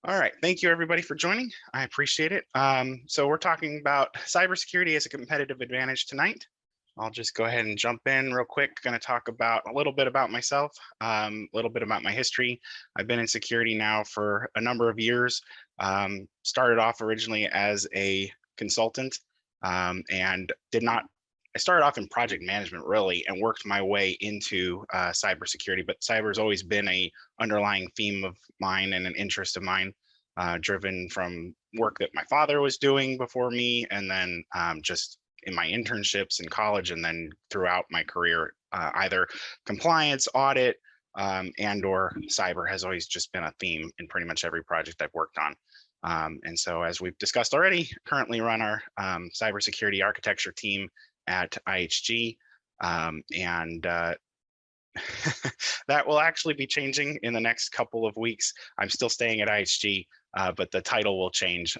All right, thank you everybody for joining. I appreciate it. So we're talking about cybersecurity as a competitive advantage tonight. I'll just go ahead and jump in real quick. Going to talk about a little bit about myself, a little bit about my history. I've been in security now for a number of years. Started off originally as a consultant and did not. I started off in project management really and worked my way into cybersecurity, but cyber has always been a underlying theme of mine and an interest of mine, driven from work that my father was doing before me, and then just in my internships in college, and then throughout my career, either compliance, audit, and or cyber has always just been a theme in pretty much every project I've worked on. And so, as we've discussed already, currently run our cybersecurity architecture team at IHG, and that will actually be changing in the next couple of weeks. I'm still staying at IHG, but the title will change.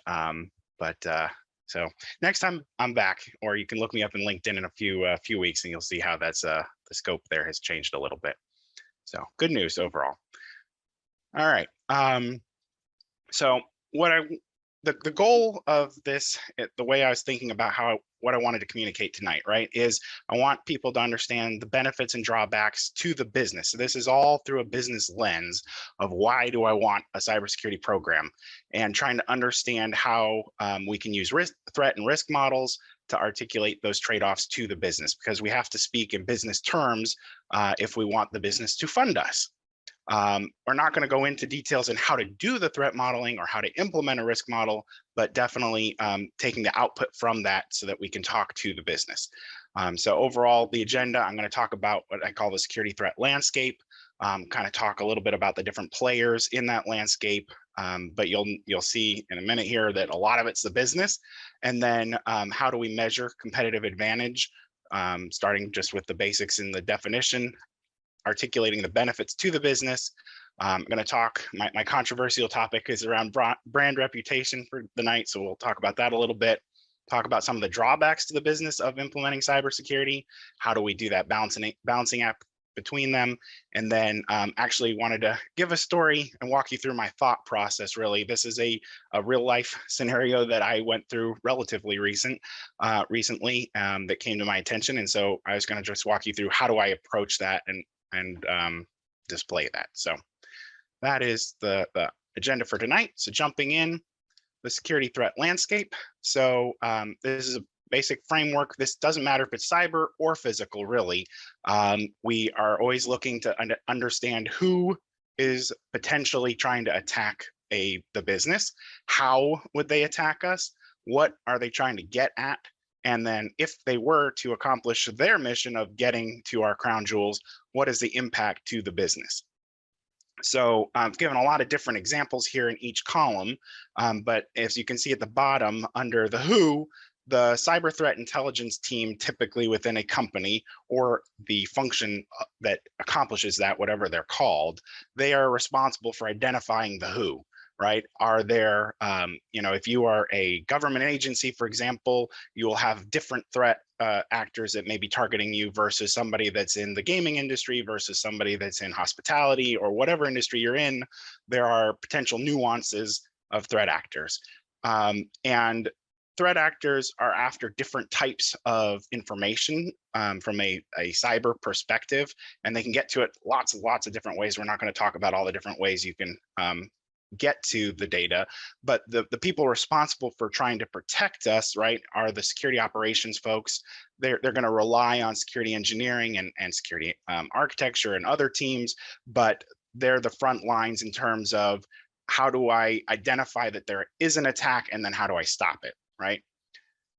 So next time I'm back, or you can look me up in LinkedIn in a few weeks, and you'll see how that's the scope there has changed a little bit. So good news overall. All right. So the goal of this, the way I was thinking about what I wanted to communicate tonight, right, is I want people to understand the benefits and drawbacks to the business. So this is all through a business lens of why do I want a cybersecurity program, and trying to understand how we can use threat and risk models to articulate those trade-offs to the business, because we have to speak in business terms if we want the business to fund us. We're not going to go into details on how to do the threat modeling or how to implement a risk model, but definitely taking the output from that so that we can talk to the business. So overall, the agenda, I'm going to talk about what I call the security threat landscape, kind of talk a little bit about the different players in that landscape, but you'll see in a minute here that a lot of it's the business. And then how do we measure competitive advantage, starting just with the basics in the definition, articulating the benefits to the business. I'm going to talk, my controversial topic is around brand reputation for the night. So we'll talk about that a little bit, talk about some of the drawbacks to the business of implementing cybersecurity. How do we do that balancing act between them? And then actually wanted to give a story and walk you through my thought process. Really, this is a real life scenario that I went through relatively recently that came to my attention. And so I was going to just walk you through how do I approach that and display that. So that is the agenda for tonight. So jumping in, the security threat landscape. So this is a basic framework. This doesn't matter if it's cyber or physical, really. We are always looking to understand who is potentially trying to attack the business. How would they attack us? What are they trying to get at? And then if they were to accomplish their mission of getting to our crown jewels, what is the impact to the business? So I've given a lot of different examples here in each column, but as you can see at the bottom under the who, the cyber threat intelligence team typically within a company, or the function that accomplishes that, whatever they're called, they are responsible for identifying the who. Right? Are there, if you are a government agency, for example, you will have different threat actors that may be targeting you versus somebody that's in the gaming industry versus somebody that's in hospitality or whatever industry you're in. There are potential nuances of threat actors. And threat actors are after different types of information from a cyber perspective, and they can get to it lots and lots of different ways. We're not going to talk about all the different ways you can get to the data, but the people responsible for trying to protect us, right, are the security operations folks. They're going to rely on security engineering and security architecture and other teams, but they're the front lines in terms of how do I identify that there is an attack, and then how do I stop it, right?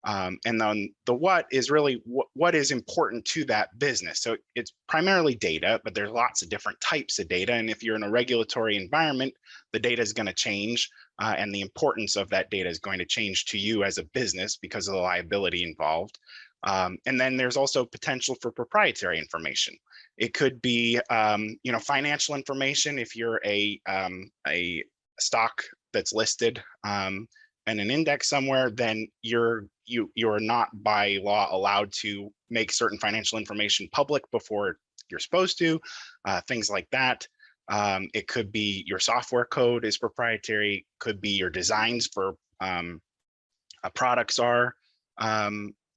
And then the what is really what is important to that business. So it's primarily data, but there's lots of different types of data. And if you're in a regulatory environment, the data is going to change, and the importance of that data is going to change to you as a business because of the liability involved. And then there's also potential for proprietary information. It could be, financial information. If you're a stock that's listed and an index somewhere, then you're not by law allowed to make certain financial information public before you're supposed to, things like that. It could be your software code is proprietary, could be your designs for products are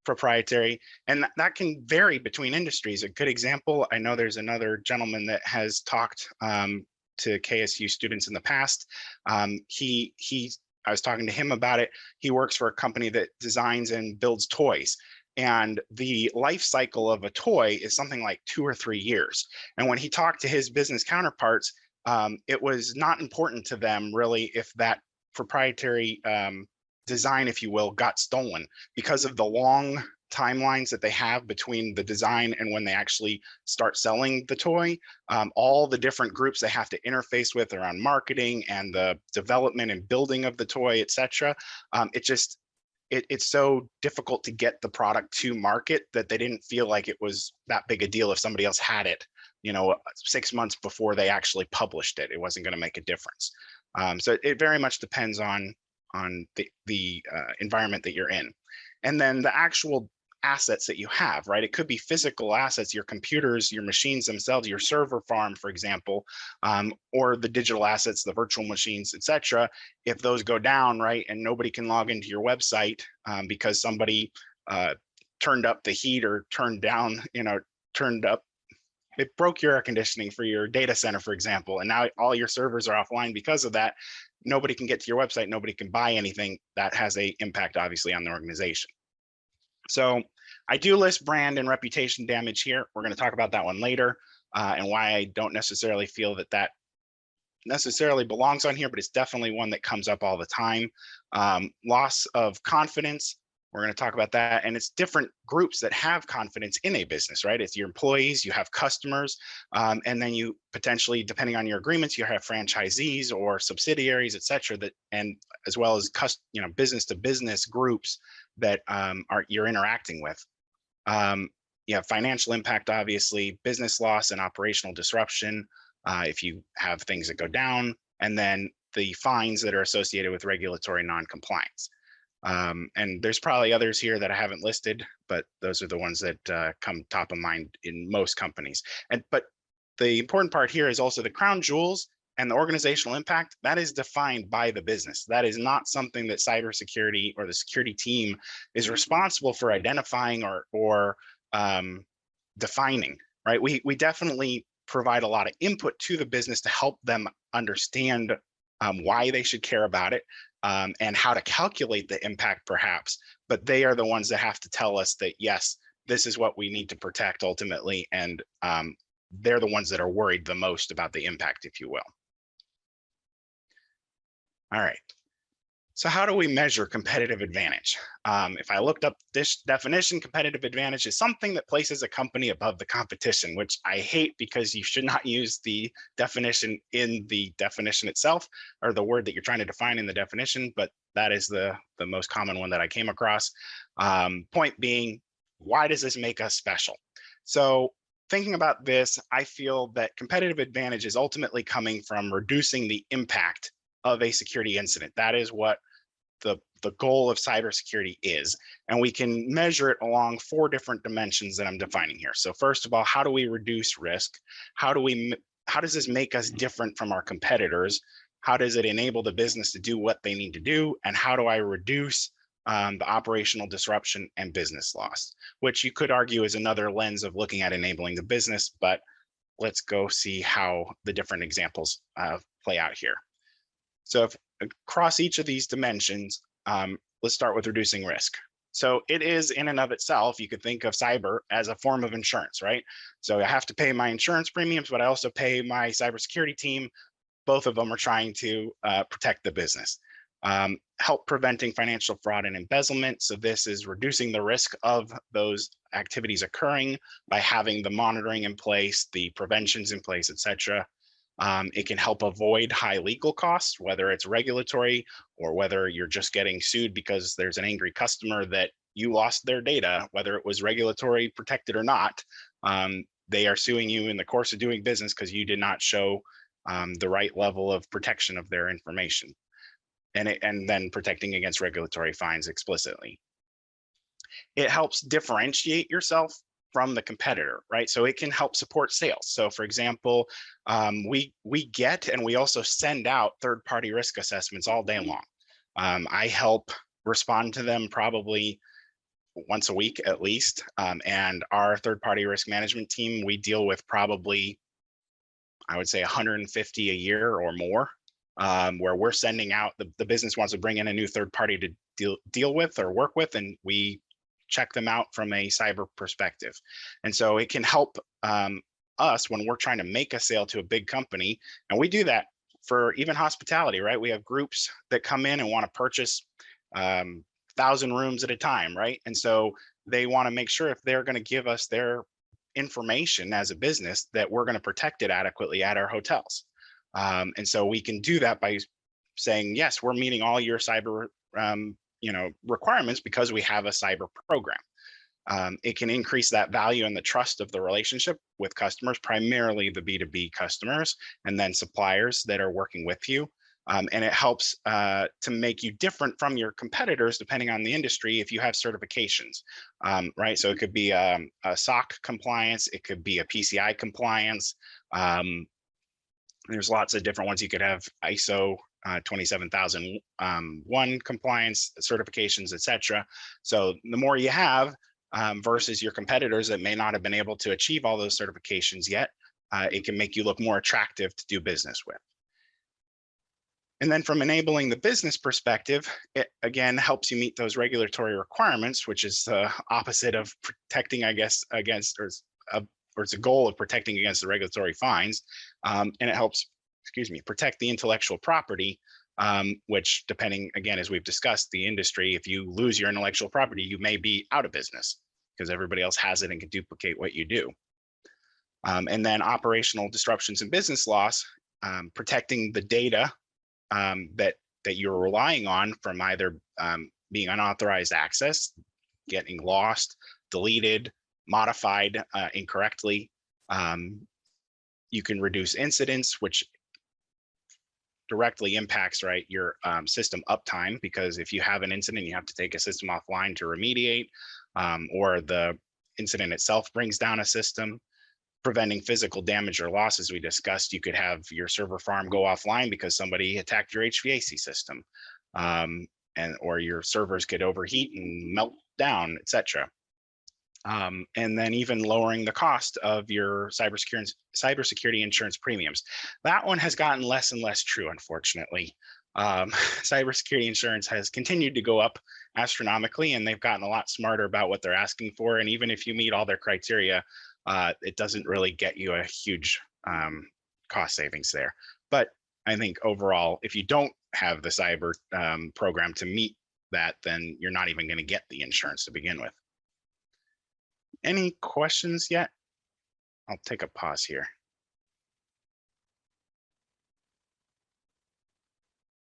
proprietary, and that can vary between industries. A good example, I know there's another gentleman that has talked to KSU students in the past. I was talking to him about it. He works for a company that designs and builds toys. And the life cycle of a toy is something like 2 or 3 years. And when he talked to his business counterparts, it was not important to them really if that proprietary design, if you will, got stolen, because of the long timelines that they have between the design and when they actually start selling the toy. All the different groups they have to interface with around marketing and the development and building of the toy, etc. It's so difficult to get the product to market that they didn't feel like it was that big a deal if somebody else had it, 6 months before they actually published it. It wasn't going to make a difference. So it very much depends on the environment that you're in. And then the actual assets that you have, right? It could be physical assets, your computers, your machines themselves, your server farm, for example, or the digital assets, the virtual machines, etc. If those go down, right, and nobody can log into your website because somebody turned up the heat or turned down, it broke your air conditioning for your data center, for example, and now all your servers are offline because of that. Nobody can get to your website, nobody can buy anything. That has an impact, obviously, on the organization. So I do list brand and reputation damage here. We're going to talk about that one later, and why I don't necessarily feel that necessarily belongs on here, but it's definitely one that comes up all the time. Loss of confidence. We're going to talk about that. And it's different groups that have confidence in a business, right? It's your employees, you have customers, and then you potentially, depending on your agreements, you have franchisees or subsidiaries, et cetera, and as well as business to business groups that you're interacting with. You have financial impact, obviously, business loss and operational disruption if you have things that go down, and then the fines that are associated with regulatory non-compliance. And there's probably others here that I haven't listed, but those are the ones that come top of mind in most companies. But the important part here is also the crown jewels and the organizational impact. That is defined by the business. That is not something that cybersecurity or the security team is responsible for identifying or defining, right? We definitely provide a lot of input to the business to help them understand why they should care about it, and how to calculate the impact perhaps, but they are the ones that have to tell us that, yes, this is what we need to protect ultimately, and they're the ones that are worried the most about the impact, if you will. All right, so how do we measure competitive advantage? If I looked up this definition, competitive advantage is something that places a company above the competition, which I hate because you should not use the definition in the definition itself, or the word that you're trying to define in the definition, but that is the most common one that I came across. Point being, why does this make us special? So thinking about this, I feel that competitive advantage is ultimately coming from reducing the impact of a security incident. That is what the goal of cybersecurity is. And we can measure it along 4 different dimensions that I'm defining here. So first of all, how do we reduce risk? How does this make us different from our competitors? How does it enable the business to do what they need to do? And how do I reduce the operational disruption and business loss, which you could argue is another lens of looking at enabling the business, but let's go see how the different examples play out here. So if across each of these dimensions, let's start with reducing risk. So it is in and of itself, you could think of cyber as a form of insurance, right? So I have to pay my insurance premiums, but I also pay my cybersecurity team. Both of them are trying to protect the business. Help preventing financial fraud and embezzlement. So this is reducing the risk of those activities occurring by having the monitoring in place, the preventions in place, et cetera. It can help avoid high legal costs, whether it's regulatory or whether you're just getting sued because there's an angry customer that you lost their data, whether it was regulatory protected or not. They are suing you in the course of doing business because you did not show the right level of protection of their information, and then protecting against regulatory fines explicitly. It helps differentiate yourself from the competitor, right? So it can help support sales. So for example, we get and we also send out third-party risk assessments all day long. I help respond to them probably once a week at least. And our third-party risk management team, we deal with probably, I would say 150 a year or more, where we're sending out, the business wants to bring in a new third party to deal with or work with, and we check them out from a cyber perspective. And so it can help us when we're trying to make a sale to a big company. And we do that for even hospitality, right? We have groups that come in and want to purchase 1,000 rooms at a time, right? And so they want to make sure if they're going to give us their information as a business that we're going to protect it adequately at our hotels. And so we can do that by saying, yes, we're meeting all your cyber requirements because we have a cyber program. It can increase that value and the trust of the relationship with customers, primarily the B2B customers, and then suppliers that are working with you. And it helps to make you different from your competitors, depending on the industry, if you have certifications, right? So it could be a SOC compliance, it could be a PCI compliance. There's lots of different ones. You could have ISO 27001 compliance certifications, etc. So the more you have versus your competitors that may not have been able to achieve all those certifications yet, it can make you look more attractive to do business with. And then from enabling the business perspective, it again helps you meet those regulatory requirements, which is the opposite of protecting, I guess, against, or it's a goal of protecting against the regulatory fines. And it helps, protect the intellectual property, which, depending, again, as we've discussed, the industry, if you lose your intellectual property, you may be out of business because everybody else has it and can duplicate what you do. And then operational disruptions and business loss, protecting the data that you're relying on from either being unauthorized access, getting lost, deleted, modified incorrectly. You can reduce incidents, which directly impacts, right, your system uptime, because if you have an incident, you have to take a system offline to remediate, or the incident itself brings down a system. Preventing physical damage or loss, as we discussed, you could have your server farm go offline because somebody attacked your HVAC system, or your servers could overheat and melt down, etc. And then even lowering the cost of your cybersecurity insurance premiums. That one has gotten less and less true, unfortunately. Cybersecurity insurance has continued to go up astronomically, and they've gotten a lot smarter about what they're asking for. And even if you meet all their criteria, it doesn't really get you a huge cost savings there. But I think overall, if you don't have the cyber program to meet that, then you're not even going to get the insurance to begin with. Any questions yet? I'll take a pause here.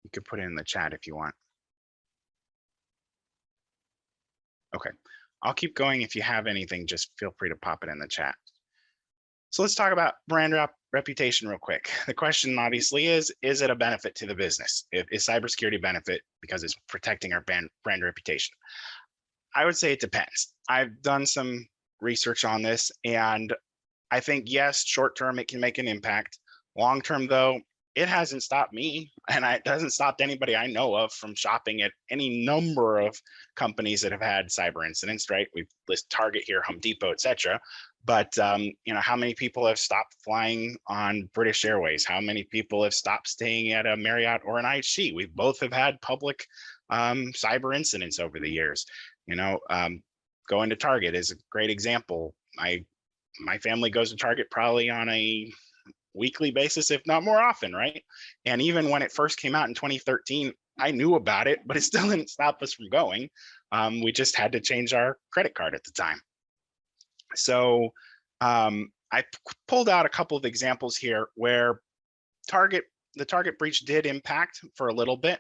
You could put it in the chat if you want. Okay, I'll keep going. If you have anything, just feel free to pop it in the chat. So let's talk about brand reputation real quick. The question obviously is it a benefit to the business? Is cybersecurity a benefit because it's protecting our brand reputation? I would say it depends. I've done some research on this, and I think, yes, short term, it can make an impact. Long term, though, it hasn't stopped me, and it hasn't stopped anybody I know of from shopping at any number of companies that have had cyber incidents, right? We've listed Target here, Home Depot, etc. But how many people have stopped flying on British Airways? How many people have stopped staying at a Marriott or an IHG? We both have had public cyber incidents over the years. Going to Target is a great example. My family goes to Target probably on a weekly basis, if not more often, right? And even when it first came out in 2013, I knew about it, but it still didn't stop us from going. We just had to change our credit card at the time. So I pulled out a couple of examples here where the Target breach did impact for a little bit.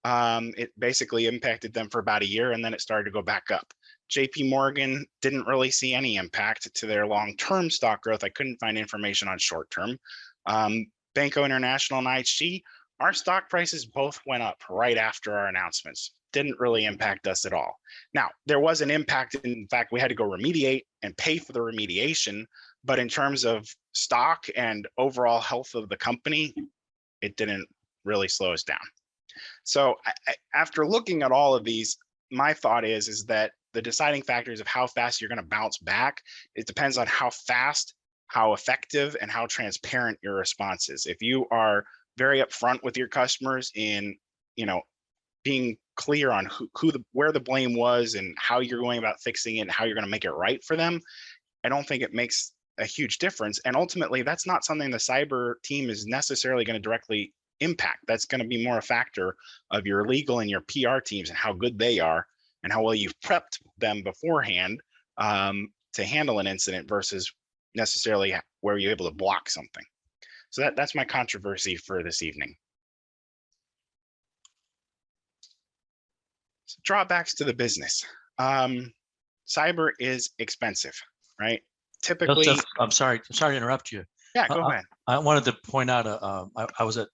It basically impacted them for about a year, and then it started to go back up. JP Morgan didn't really see any impact to their long-term stock growth. I couldn't find information on short-term. Banco International and IHG our stock prices both went up right after our announcements. Didn't really impact us at all. Now, there was an impact. In fact, we had to go remediate and pay for the remediation. But in terms of stock and overall health of the company, it didn't really slow us down. So after looking at all of these, my thought is that the deciding factors of how fast you're going to bounce back, it depends on how fast, how effective, and how transparent your response is. If you are very upfront with your customers in, being clear on where the blame was and how you're going about fixing it and how you're going to make it right for them, I don't think it makes a huge difference. And ultimately, that's not something the cyber team is necessarily going to directly impact. That's going to be more a factor of your legal and your PR teams and how good they are and how well you've prepped them beforehand to handle an incident versus necessarily where you're able to block something. So that's my controversy for this evening. So drawbacks to the business. Cyber is expensive, right? Typically, Joseph, I'm sorry to interrupt you. Yeah, go ahead. I wanted to point out, I was at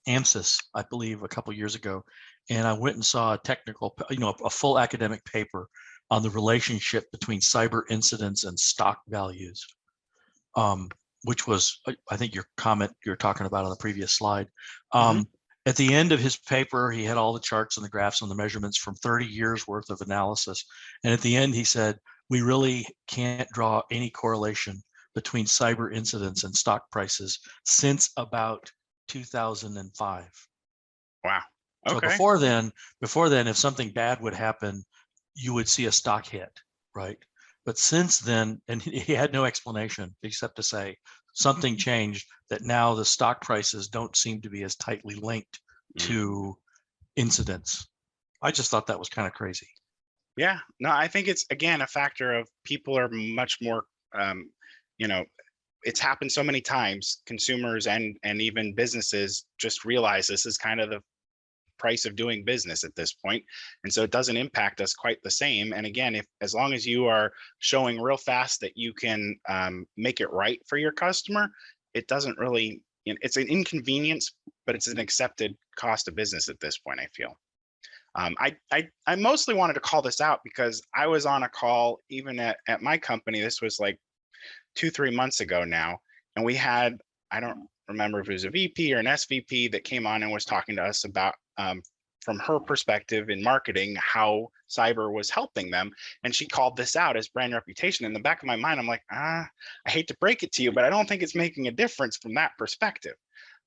AMSIS, I believe, a couple years ago, and I went and saw a technical, a full academic paper on the relationship between cyber incidents and stock values, which was, I think, your comment you're talking about on the previous slide. At the end of his paper, he had all the charts and the graphs and the measurements from 30 years worth of analysis. And at the end, he said, we really can't draw any correlation between cyber incidents and stock prices since about 2005. Wow. Okay. So before then, if something bad would happen, you would see a stock hit, right? But since then, and he had no explanation except to say something changed, that now the stock prices don't seem to be as tightly linked to incidents. I just thought that was kind of crazy. Yeah, no, I think it's, again, a factor of people are much more, it's happened so many times. Consumers and even businesses just realize this is kind of the price of doing business at this point. And so it doesn't impact us quite the same. And again, as long as you are showing real fast that you can make it right for your customer, it doesn't really, it's an inconvenience, but it's an accepted cost of business at this point, I feel. I mostly wanted to call this out because I was on a call even at my company. This was like 2-3 months ago now. And we had, I don't remember if it was a VP or an SVP that came on and was talking to us about, from her perspective in marketing, how cyber was helping them. And she called this out as brand reputation. In the back of my mind, I'm like, I hate to break it to you, but I don't think it's making a difference from that perspective.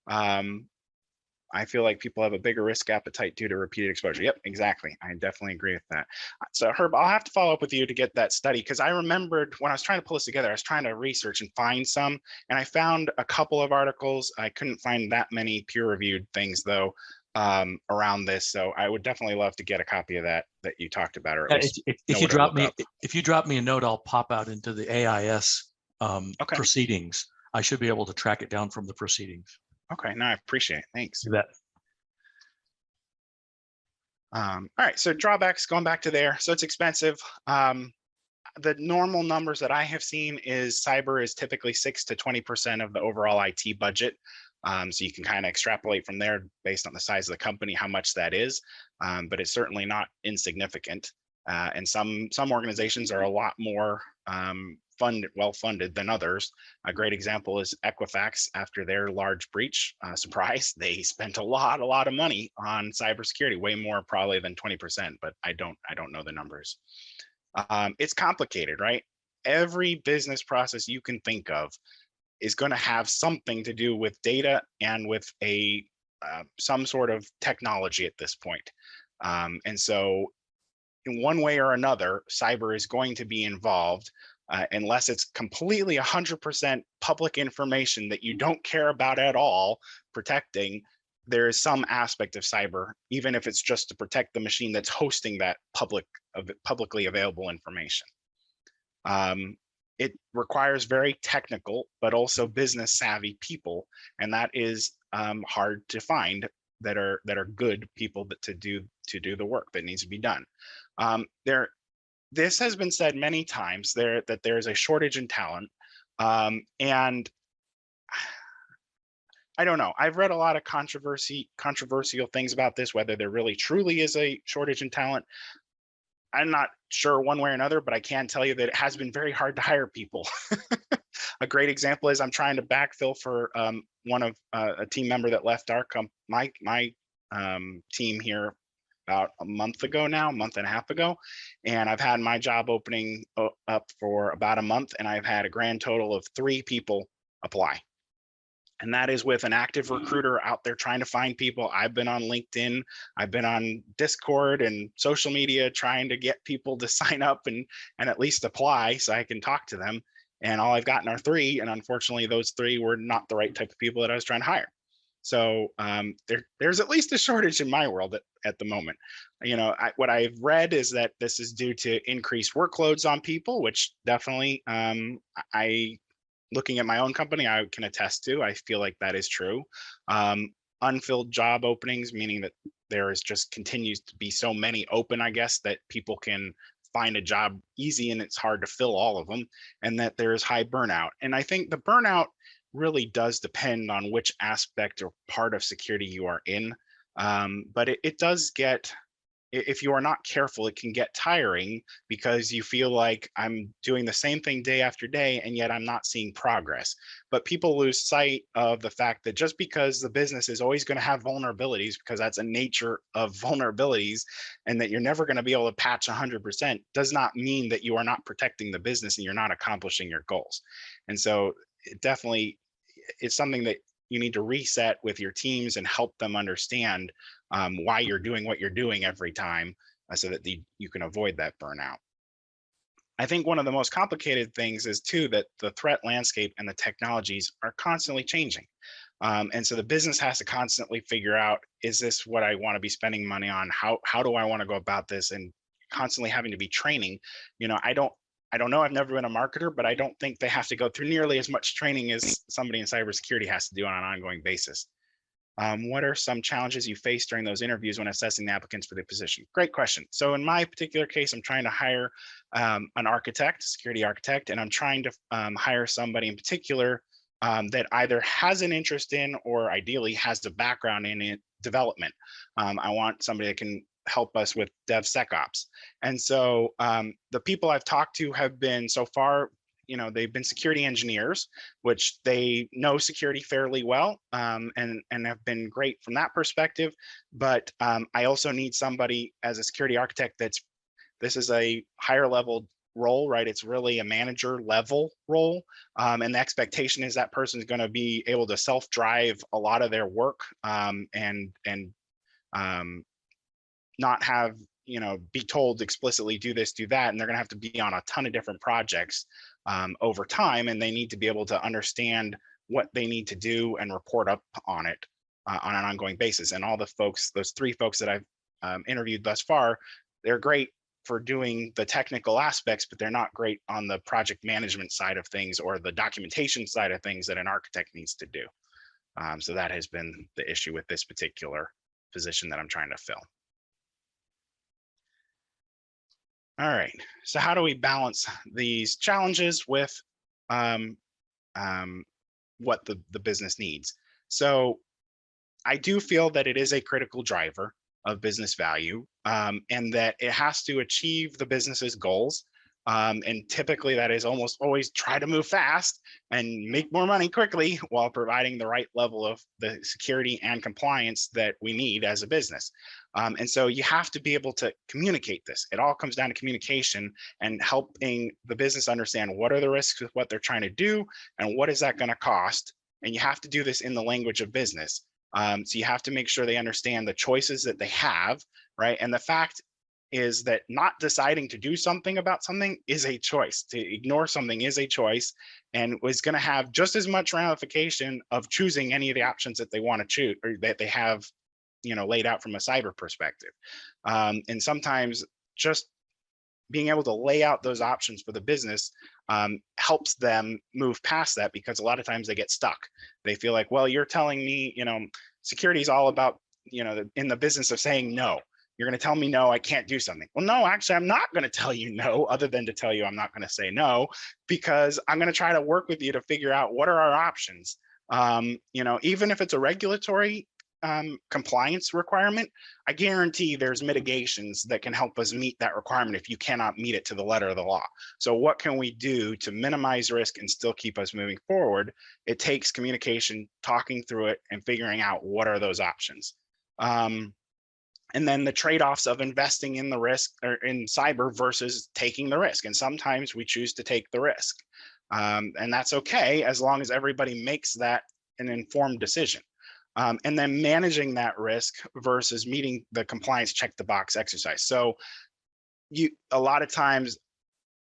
I feel like people have a bigger risk appetite due to repeated exposure. Yep, exactly. I definitely agree with that. So Herb, I'll have to follow up with you to get that study, because I remembered when I was trying to pull this together, I was trying to research and find some, and I found a couple of articles. I couldn't find that many peer-reviewed things though around this. So I would definitely love to get a copy of that you talked about, or at least if you drop me a note, I'll pop out into the AIS proceedings. I should be able to track it down from the proceedings. Okay, no, I appreciate it. Thanks. You bet. All right, so drawbacks, going back to there. So it's expensive. The normal numbers that I have seen is cyber is typically 6 to 20% of the overall IT budget. So you can kind of extrapolate from there based on the size of the company, how much that is, but it's certainly not insignificant. And some organizations are a lot more well-funded than others. A great example is Equifax. After their large breach, surprise, they spent a lot of money on cybersecurity, way more probably than 20%, but I don't know the numbers. It's complicated, right? Every business process you can think of is going to have something to do with data and with some sort of technology at this point. And so in one way or another, cyber is going to be involved, unless it's completely 100% public information that you don't care about at all protecting. There is some aspect of cyber, even if it's just to protect the machine that's hosting that publicly available information. It requires very technical, but also business savvy people, and that is hard to find that are good people to do the work that needs to be done. This has been said many times that there is a shortage in talent, and I don't know. I've read a lot of controversial things about this, whether there really truly is a shortage in talent. I'm not sure one way or another, but I can tell you that it has been very hard to hire people. A great example is I'm trying to backfill for one of a team member that left my team here about a month ago now, a month and a half ago, and I've had my job opening up for about a month, and I've had a grand total of 3 people apply. And that is with an active recruiter out there trying to find people. I've been on LinkedIn, I've been on Discord and social media trying to get people to sign up and at least apply so I can talk to them. And all I've gotten are 3, and unfortunately, those 3 were not the right type of people that I was trying to hire. So there's at least a shortage in my world at the moment. You know, what I've read is that this is due to increased workloads on people, which definitely I looking at my own company, I can attest to. I feel like that is true. Unfilled job openings, meaning that there is just continues to be so many open, I guess, that people can find a job easy and it's hard to fill all of them, and that there is high burnout. And I think the burnout really does depend on which aspect or part of security you are in. But it does get, if you are not careful, it can get tiring because you feel like I'm doing the same thing day after day, and yet I'm not seeing progress. But people lose sight of the fact that just because the business is always going to have vulnerabilities, because that's a nature of vulnerabilities, and that you're never going to be able to patch 100%, does not mean that you are not protecting the business and you're not accomplishing your goals. And so it definitely, it's something that you need to reset with your teams and help them understand why you're doing what you're doing every time, so that you can avoid that burnout. I think one of the most complicated things is too that the threat landscape and the technologies are constantly changing. And so the business has to constantly figure out, is this what I want to be spending money on? How do I want to go about this? And constantly having to be training. You know, I don't know. I've never been a marketer, but I don't think they have to go through nearly as much training as somebody in cybersecurity has to do on an ongoing basis. What are some challenges you face during those interviews when assessing the applicants for the position? Great question. So in my particular case, I'm trying to hire an architect, a security architect, and I'm trying to hire somebody in particular that either has an interest in or ideally has a background in it, development. I want somebody that can help us with DevSecOps. And so the people I've talked to have been so far, you know, they've been security engineers, which they know security fairly well, and have been great from that perspective. But I also need somebody as a security architect this is a higher level role, right? It's really a manager level role. And the expectation is that person is going to be able to self-drive a lot of their work, and not have, you know, be told explicitly do this, do that. And they're going to have to be on a ton of different projects over time. And they need to be able to understand what they need to do and report up on it on an ongoing basis. And all the folks, those 3 folks that I've interviewed thus far, they're great for doing the technical aspects, but they're not great on the project management side of things or the documentation side of things that an architect needs to do. So that has been the issue with this particular position that I'm trying to fill. All right, so how do we balance these challenges with what the business needs? So I do feel that it is a critical driver of business value, and that it has to achieve the business's goals. And typically that is almost always try to move fast and make more money quickly while providing the right level of the security and compliance that we need as a business. And so you have to be able to communicate this. It all comes down to communication and helping the business understand what are the risks with what they're trying to do and what is that going to cost. And you have to do this in the language of business. So you have to make sure they understand the choices that they have, right? And the fact is that not deciding to do something about something is a choice. To ignore something is a choice, and is going to have just as much ramification of choosing any of the options that they want to choose or that they have, you know, laid out from a cyber perspective. And sometimes just being able to lay out those options for the business helps them move past that, because a lot of times they get stuck. They feel like, well, you're telling me, you know, security is all about, you know, in the business of saying no. You're going to tell me no, I can't do something. Well, no, actually, I'm not going to tell you no, other than to tell you I'm not going to say no, because I'm going to try to work with you to figure out what are our options. Even if it's a regulatory compliance requirement, I guarantee there's mitigations that can help us meet that requirement if you cannot meet it to the letter of the law. So what can we do to minimize risk and still keep us moving forward? It takes communication, talking through it, and figuring out what are those options. And then the trade-offs of investing in the risk or in cyber versus taking the risk. And sometimes we choose to take the risk. And that's okay as long as everybody makes that an informed decision. And then managing that risk versus meeting the compliance check the box exercise. So a lot of times,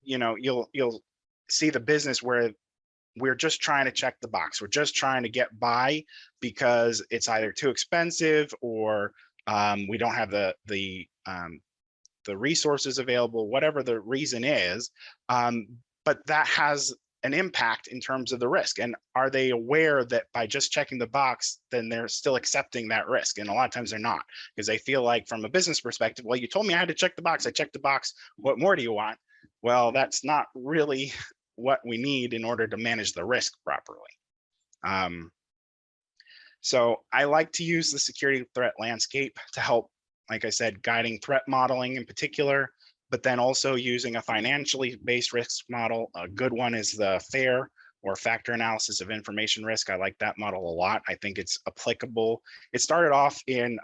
you'll see the business where we're just trying to check the box. We're just trying to get by because it's either too expensive or we don't have the resources available, whatever the reason is. But that has an impact in terms of the risk. And are they aware that by just checking the box, then they're still accepting that risk? And a lot of times they're not, because they feel like from a business perspective, well, you told me I had to check the box. I checked the box. What more do you want? Well, that's not really what we need in order to manage the risk properly. So I like to use the security threat landscape to help, like I said, guiding threat modeling in particular, but then also using a financially based risk model. A good one is the FAIR, or factor analysis of information risk. I like that model a lot. I think it's applicable. It started off in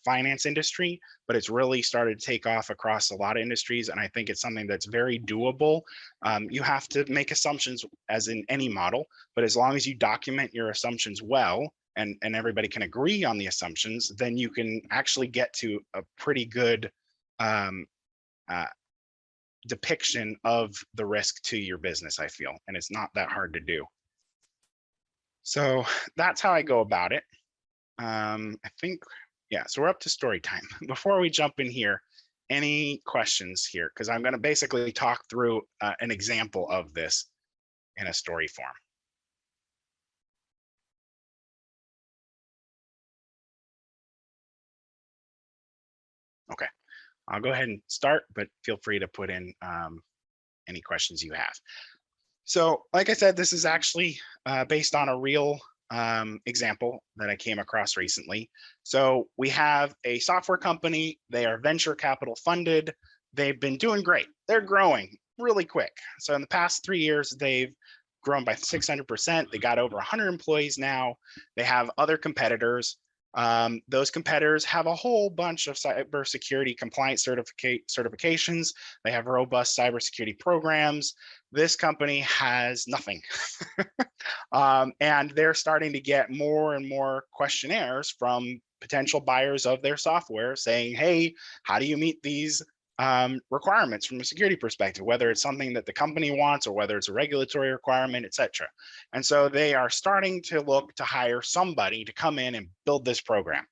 finance industry, but it's really started to take off across a lot of industries. And I think it's something that's very doable. You have to make assumptions as in any model, but as long as you document your assumptions well, and everybody can agree on the assumptions, then you can actually get to a pretty good depiction of the risk to your business, I feel, and it's not that hard to do. So that's how I go about it. I think, yeah, so we're up to story time. Before we jump in here, any questions here? Because I'm going to basically talk through an example of this in a story form. Okay, I'll go ahead and start, but feel free to put in any questions you have. So like I said, this is actually based on a real example that I came across recently. So we have a software company. They are venture capital funded. They've been doing great. They're growing really quick. So in the past 3 years, they've grown by 600%. They got over 100 employees now. They have other competitors. Those competitors have a whole bunch of cybersecurity compliance certifications. They have robust cybersecurity programs. This company has nothing. And they're starting to get more and more questionnaires from potential buyers of their software saying, hey, how do you meet these requirements from a security perspective, whether it's something that the company wants or whether it's a regulatory requirement, et cetera. And so they are starting to look to hire somebody to come in and build this program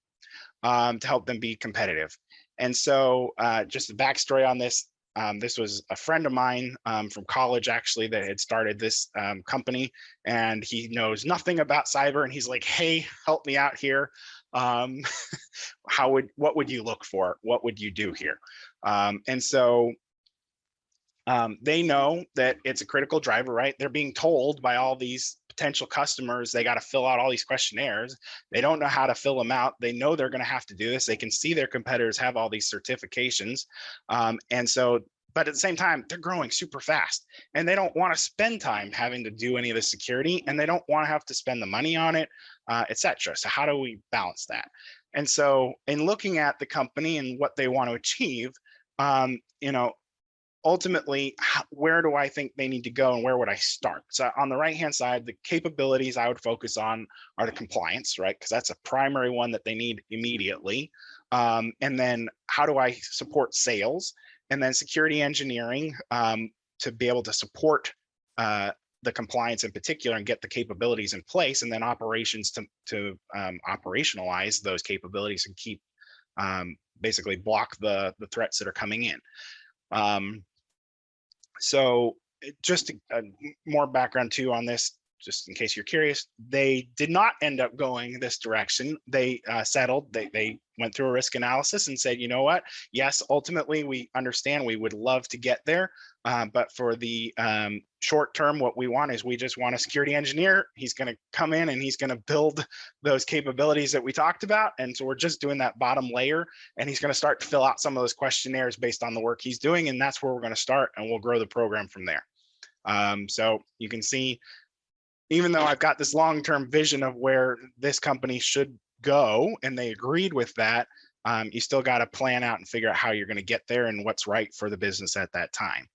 to help them be competitive. And so just the backstory on this, this was a friend of mine from college, actually, that had started this company, and he knows nothing about cyber. And he's like, hey, help me out here. What would you look for? What would you do here? And so they know that it's a critical driver, right? They're being told by all these potential customers, they got to fill out all these questionnaires. They don't know how to fill them out. They know they're going to have to do this. They can see their competitors have all these certifications. And so, but at the same time, they're growing super fast and they don't want to spend time having to do any of the security, and they don't want to have to spend the money on it, et cetera. So how do we balance that? And so in looking at the company and what they want to achieve, ultimately, where do I think they need to go and where would I start? So on the right-hand side, the capabilities I would focus on are the compliance, right? Because that's a primary one that they need immediately. And then how do I support sales? And then security engineering to be able to support the compliance in particular and get the capabilities in place, and then operations to operationalize those capabilities and keep basically block the threats that are coming in. So just more background too on this, just in case you're curious, they did not end up going this direction. They settled, they went through a risk analysis and said, you know what? Yes, ultimately we understand we would love to get there, But for the short term, what we want is we just want a security engineer. He's going to come in and he's going to build those capabilities that we talked about. And so we're just doing that bottom layer, and he's going to start to fill out some of those questionnaires based on the work he's doing. And that's where we're going to start, and we'll grow the program from there. So you can see, even though I've got this long-term vision of where this company should go, and they agreed with that, you still got to plan out and figure out how you're going to get there and what's right for the business at that time.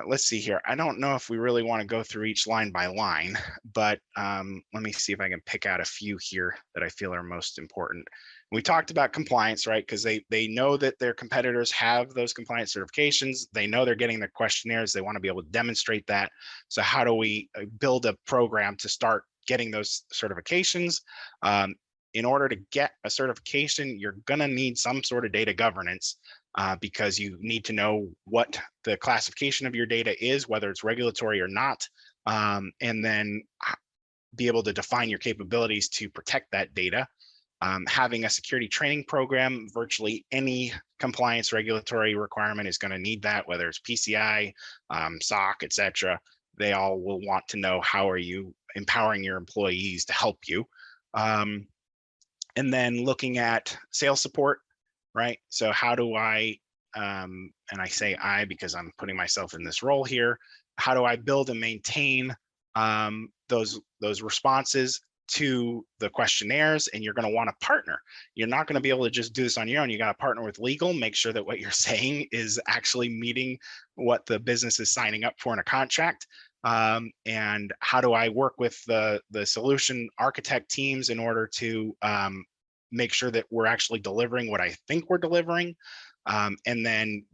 Let's see here. I don't know if we really want to go through each line by line, but let me see if I can pick out a few here that I feel are most important. We talked about compliance, right? Because they know that their competitors have those compliance certifications. They know they're getting their questionnaires. They want to be able to demonstrate that. So how do we build a program to start getting those certifications? In order to get a certification, you're going to need some sort of data governance, because you need to know what the classification of your data is, whether it's regulatory or not, and then be able to define your capabilities to protect that data. Having a security training program, virtually any compliance regulatory requirement is going to need that, whether it's PCI, SOC, etc. They all will want to know how are you empowering your employees to help you. And then looking at sales support, right? So how do I, and I say I because I'm putting myself in this role here, how do I build and maintain those responses to the questionnaires? And you're going to want to partner. You're not going to be able to just do this on your own. You got to partner with legal, make sure that what you're saying is actually meeting what the business is signing up for in a contract. And how do I work with the solution architect teams in order to make sure that we're actually delivering what I think we're delivering, and then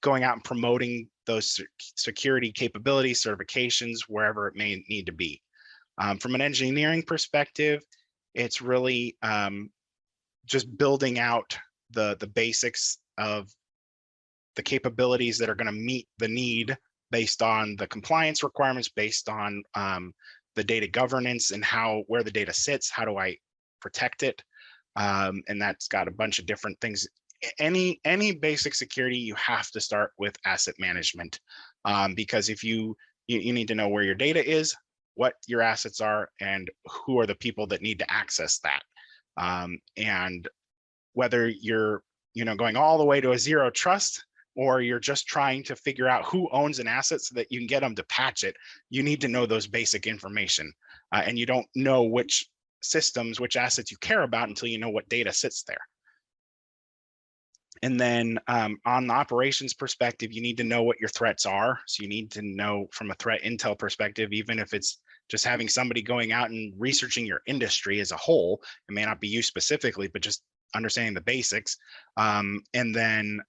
going out and promoting those security capabilities, certifications, wherever it may need to be. From an engineering perspective, it's really just building out the basics of the capabilities that are going to meet the need based on the compliance requirements, based on the data governance and where the data sits. How do I protect it? And that's got a bunch of different things. Any basic security, you have to start with asset management, because if you need to know where your data is, what your assets are, and who are the people that need to access that. And whether you're going all the way to a zero trust, or you're just trying to figure out who owns an asset so that you can get them to patch it, you need to know those basic information. And you don't know which systems, which assets you care about until you know what data sits there. And then on the operations perspective, you need to know what your threats are. So you need to know from a threat intel perspective, even if it's just having somebody going out and researching your industry as a whole, it may not be you specifically, but just understanding the basics. And then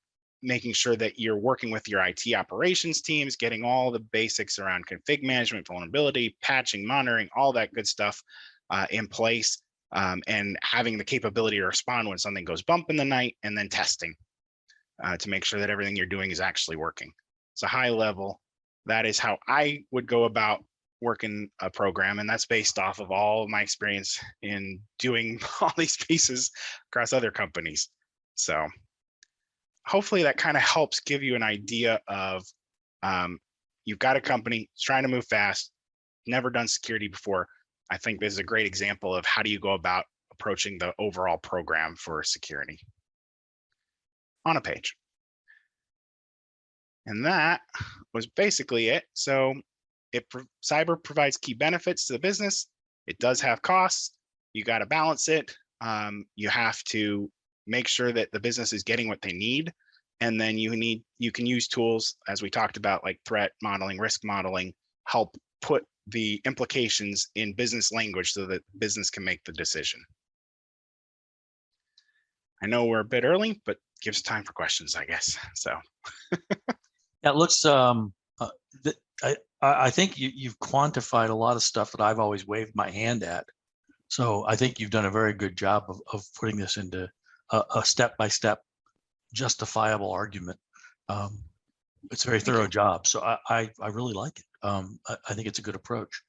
making sure that you're working with your IT operations teams, getting all the basics around config management, vulnerability, patching, monitoring, all that good stuff in place, and having the capability to respond when something goes bump in the night, and then testing to make sure that everything you're doing is actually working. So high level, that is how I would go about working a program, and that's based off of all of my experience in doing all these pieces across other companies. So hopefully that kind of helps give you an idea of you've got a company trying to move fast, never done security before. I think this is a great example of how do you go about approaching the overall program for security on a page. And that was basically it. So cyber provides key benefits to the business. It does have costs. You got to balance it. You have to make sure that the business is getting what they need. And then you can use tools, as we talked about, like threat modeling, risk modeling, help put the implications in business language so that business can make the decision. I know we're a bit early, but gives time for questions, I guess. So yeah, it looks I think you've quantified a lot of stuff that I've always waved my hand at. So I think you've done a very good job of putting this into a step-by-step justifiable argument. It's a very thorough job. So I really like it. I think it's a good approach.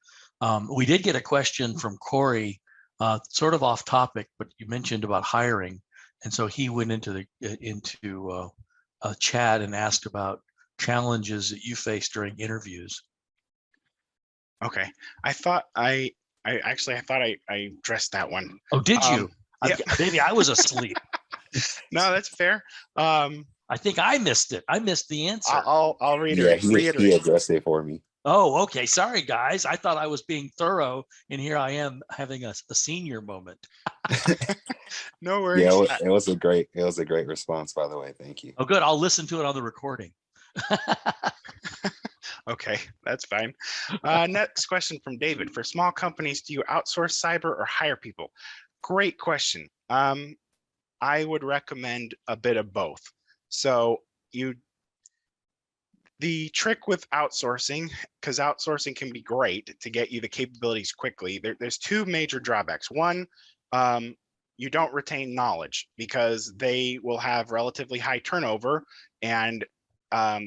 We did get a question from Corey, sort of off topic, but you mentioned about hiring. And so he went into chat and ask about challenges that you face during interviews. Okay. I thought I addressed that one. Oh, did you? Yeah. Maybe I was asleep. No, that's fair. I think I missed it. I missed the answer. I'll Yeah, reiterate. he addressed it for me. Oh, okay. Sorry, guys. I thought I was being thorough, and here I am having a senior moment. No worries. Yeah, it was a great response, by the way. Thank you. Oh, good. I'll listen to it on the recording. Okay, that's fine. Next question from David. For small companies, do you outsource cyber or hire people? Great question. I would recommend a bit of both. So the trick with outsourcing, because outsourcing can be great to get you the capabilities quickly, there's two major drawbacks. One, you don't retain knowledge because they will have relatively high turnover, and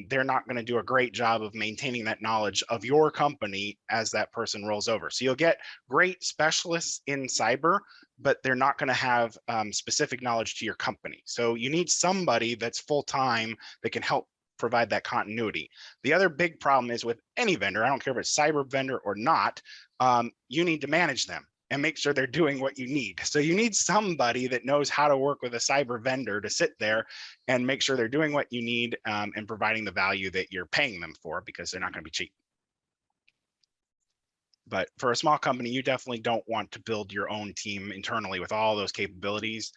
they're not going to do a great job of maintaining that knowledge of your company as that person rolls over. So you'll get great specialists in cyber, but they're not going to have specific knowledge to your company. So you need somebody that's full-time that can help provide that continuity. The other big problem is with any vendor, I don't care if it's cyber vendor or not, you need to manage them and make sure they're doing what you need. So you need somebody that knows how to work with a cyber vendor to sit there and make sure they're doing what you need and providing the value that you're paying them for, because they're not going to be cheap. But for a small company, you definitely don't want to build your own team internally with all those capabilities.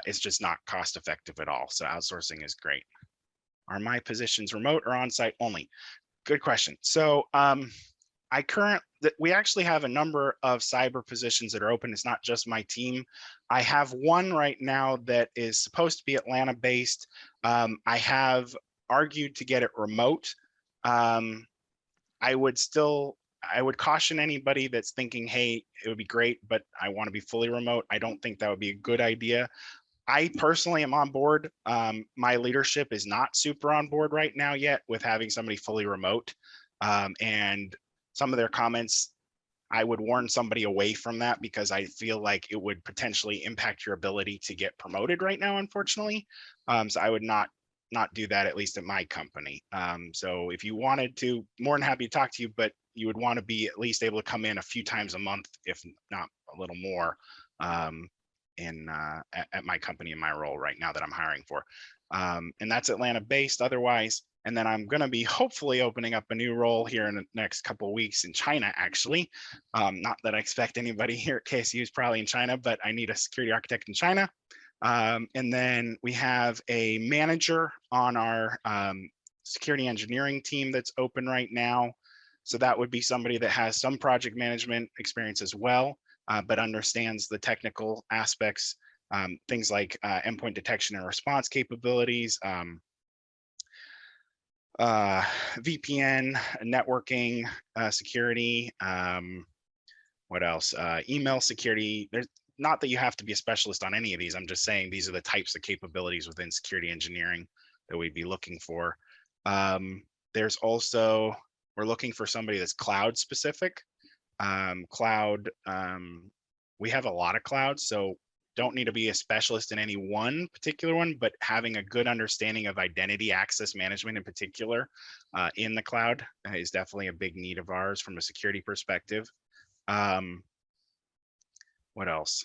It's just not cost effective at all. So outsourcing is great. Are my positions remote or on-site only? Good question. So we actually have a number of cyber positions that are open. It's not just my team. I have one right now that is supposed to be Atlanta based. I have argued to get it remote. I would caution anybody that's thinking, hey, it would be great, but I want to be fully remote. I don't think that would be a good idea. I personally am on board. My leadership is not super on board right now yet with having somebody fully remote. And some of their comments, I would warn somebody away from that, because I feel like it would potentially impact your ability to get promoted right now, unfortunately. So I would not do that, at least at my company. So if you wanted to, more than happy to talk to you, but you would want to be at least able to come in a few times a month, if not a little more, at my company, in my role right now that I'm hiring for. And that's Atlanta based otherwise. And then I'm going to be hopefully opening up a new role here in the next couple of weeks in China, actually. Not that I expect anybody here at KSU is probably in China, but I need a security architect in China. And then we have a manager on our security engineering team that's open right now. So that would be somebody that has some project management experience as well, but understands the technical aspects, things like endpoint detection and response capabilities, VPN, networking, security, what else? Email security. There's not that you have to be a specialist on any of these. I'm just saying these are the types of capabilities within security engineering that we'd be looking for. There's also, we're looking for somebody that's cloud specific. Cloud, we have a lot of clouds, so don't need to be a specialist in any one particular one, but having a good understanding of identity access management in particular in the cloud is definitely a big need of ours from a security perspective. What else?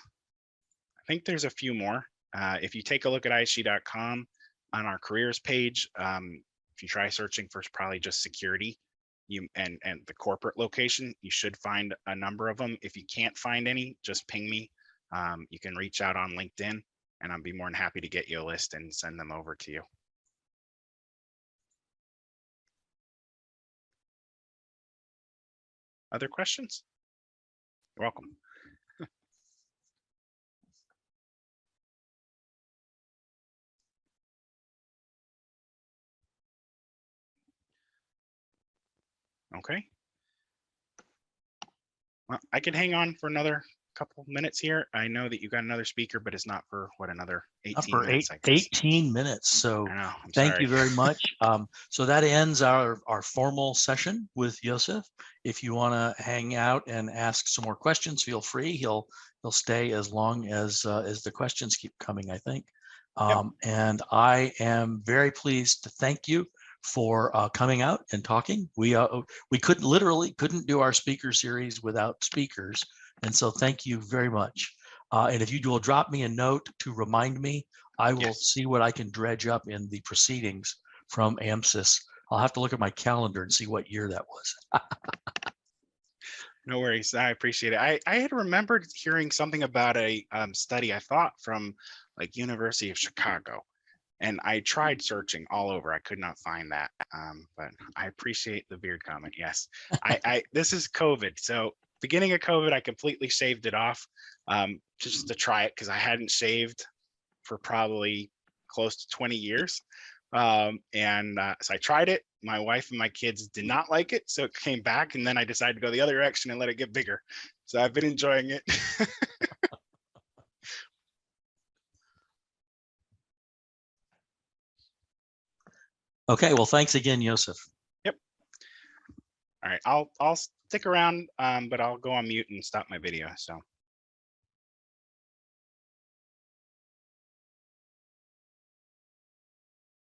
I think there's a few more. If you take a look at isg.com on our careers page, if you try searching for probably just security, and the corporate location, you should find a number of them. If you can't find any, just ping me. You can reach out on LinkedIn, and I'd be more than happy to get you a list and send them over to you. Other questions? You're welcome. Okay. Well, I could hang on for another couple minutes here. I know that you got another speaker, but it's not for what, another 18 minutes, I guess. 18 minutes. So I know, thank you very much. So that ends our formal session with Joseph. If you want to hang out and ask some more questions, feel free. He'll stay as long as the questions keep coming, I think. And I am very pleased to thank you for coming out and talking. We couldn't do our speaker series without speakers. And so thank you very much. And if you will drop me a note to remind me, I will Yes. see what I can dredge up in the proceedings from AMSIS. I'll have to look at my calendar and see what year that was. No worries. I appreciate it. I had remembered hearing something about a study, I thought from like University of Chicago, and I tried searching all over. I could not find that. But I appreciate the beard comment. Yes, this is COVID. So beginning of COVID, I completely shaved it off just to try it because I hadn't shaved for probably close to 20 years. So I tried it. My wife and my kids did not like it, so it came back, and then I decided to go the other direction and let it get bigger. So I've been enjoying it. Okay, well, thanks again, Joseph. Yep. All right, I'll stick around, but I'll go on mute and stop my video. So.